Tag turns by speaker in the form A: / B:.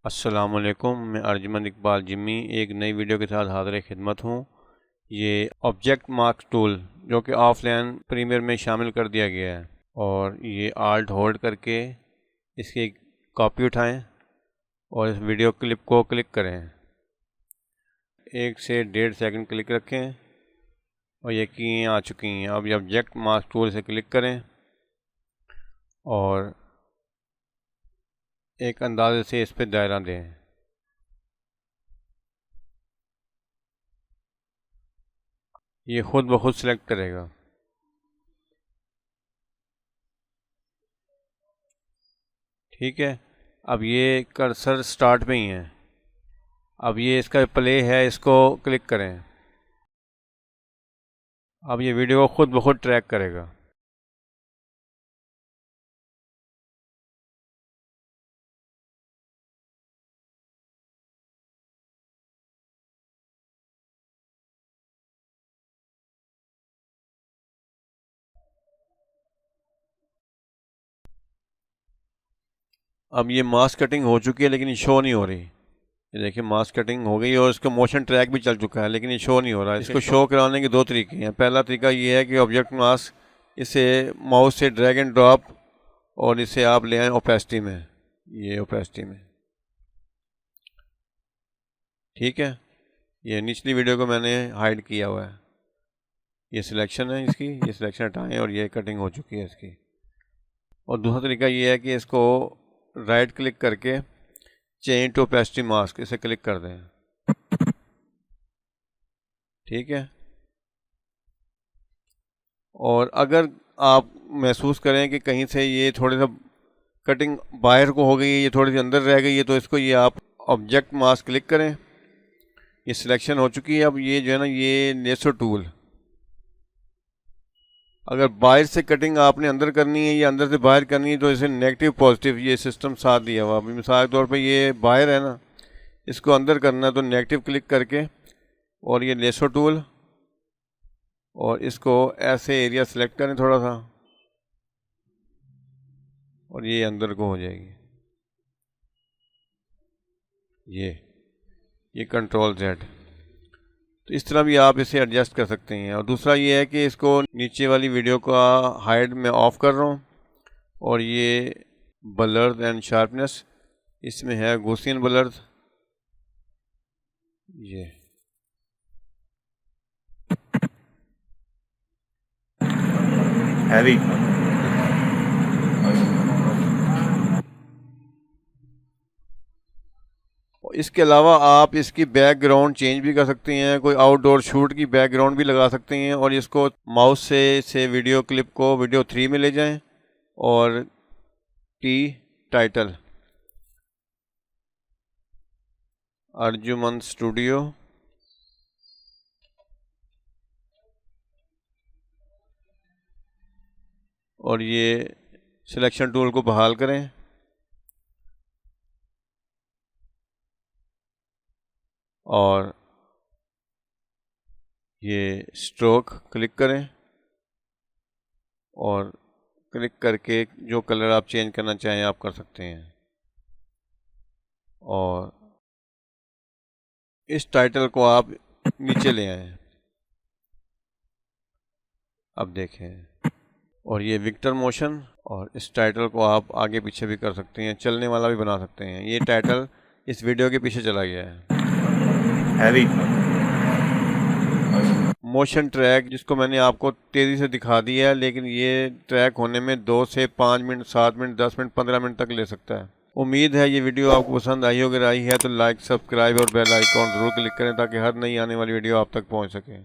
A: अस्सलामुअलैकुम, मैं अर्जुमंद इकबाल जिम्मी एक नई वीडियो के साथ हाज़िर खिदमत हूँ। ये ऑब्जेक्ट मास्क टूल जो कि ऑफलाइन प्रीमियर में शामिल कर दिया गया है, और ये आल्ट होल्ड करके इसकी कॉपी उठाएं और इस वीडियो क्लिप को क्लिक करें। 1 से 1.5 सेकंड क्लिक रखें और ये कीज़ें आ चुकी हैं। अब ये ऑब्जेक्ट मास्क टूल से क्लिक करें और एक अंदाजे से इस पर दायरा दें। ये खुद ब खुद सिलेक्ट करेगा। ठीक है, अब ये कर्सर स्टार्ट में ही है। अब ये इसका प्ले है, इसको क्लिक करें। अब ये वीडियो को खुद ब खुद ट्रैक करेगा। अब ये मास्क कटिंग हो चुकी है लेकिन ये शो नहीं हो रही। ये देखिए, मास्क कटिंग हो गई और इसका मोशन ट्रैक भी चल चुका है लेकिन ये शो नहीं हो रहा है। इसको शो कराने के 2 तरीके हैं। पहला तरीका ये है कि ऑब्जेक्ट मास्क इसे माउस से ड्रैग एंड ड्रॉप और इसे आप ले आएँ ओपेसिटी में। ये ओपेसिटी में, ठीक है। ये निचली वीडियो को मैंने हाइड किया हुआ है। ये सिलेक्शन है इसकी, ये सिलेक्शन हटाएं और ये कटिंग हो चुकी है इसकी। और दूसरा तरीका ये है कि इसको राइट क्लिक करके चेंज टू ओपेसिटी मास्क इसे क्लिक कर दें। ठीक है, और अगर आप महसूस करें कि कहीं से ये थोड़ी सा कटिंग बाहर को हो गई है, ये थोड़ी सी अंदर रह गई है, तो इसको ये आप ऑब्जेक्ट मास्क क्लिक करें। ये सिलेक्शन हो चुकी है। अब ये जो है ना, ये लेसो टूल, अगर बाहर से कटिंग आपने अंदर करनी है या अंदर से बाहर करनी है तो इसे नेगेटिव पॉजिटिव ये सिस्टम साथ दिया हुआ। अभी मिसाल के तौर पे ये बाहर है ना, इसको अंदर करना है तो नेगेटिव क्लिक करके और ये लेसो टूल, और इसको ऐसे एरिया सेलेक्ट करें थोड़ा सा, और ये अंदर को हो जाएगी। ये कंट्रोल Z। तो इस तरह भी आप इसे एडजस्ट कर सकते हैं। और दूसरा ये है कि इसको नीचे वाली वीडियो का हाइड में ऑफ कर रहा हूँ, और ये ब्लर एंड शार्पनेस इसमें है गॉसियन ब्लर। ये
B: हैवी
A: इसके अलावा आप इसकी बैकग्राउंड चेंज भी कर सकते हैं। कोई आउटडोर शूट की बैकग्राउंड भी लगा सकते हैं, और इसको माउस से वीडियो क्लिप को वीडियो 3 में ले जाएं और T टाइटल अर्जुमंद स्टूडियो, और ये सिलेक्शन टूल को बहाल करें और ये स्ट्रोक क्लिक करें, और क्लिक करके जो कलर आप चेंज करना चाहें आप कर सकते हैं। और इस टाइटल को आप नीचे ले आएं। अब देखें, और ये विक्टर मोशन, और इस टाइटल को आप आगे पीछे भी कर सकते हैं, चलने वाला भी बना सकते हैं। ये टाइटल इस वीडियो के पीछे चला गया है।
B: हैवी
A: मोशन ट्रैक जिसको मैंने आपको तेज़ी से दिखा दिया है, लेकिन ये ट्रैक होने में 2 से 5 मिनट, 7 मिनट, 10 मिनट, 15 मिनट तक ले सकता है। उम्मीद है ये वीडियो आपको पसंद आई हो। अगर आई है तो लाइक, सब्सक्राइब और बेल आइकॉन ज़रूर क्लिक करें ताकि हर नई आने वाली वीडियो आप तक पहुंच सके।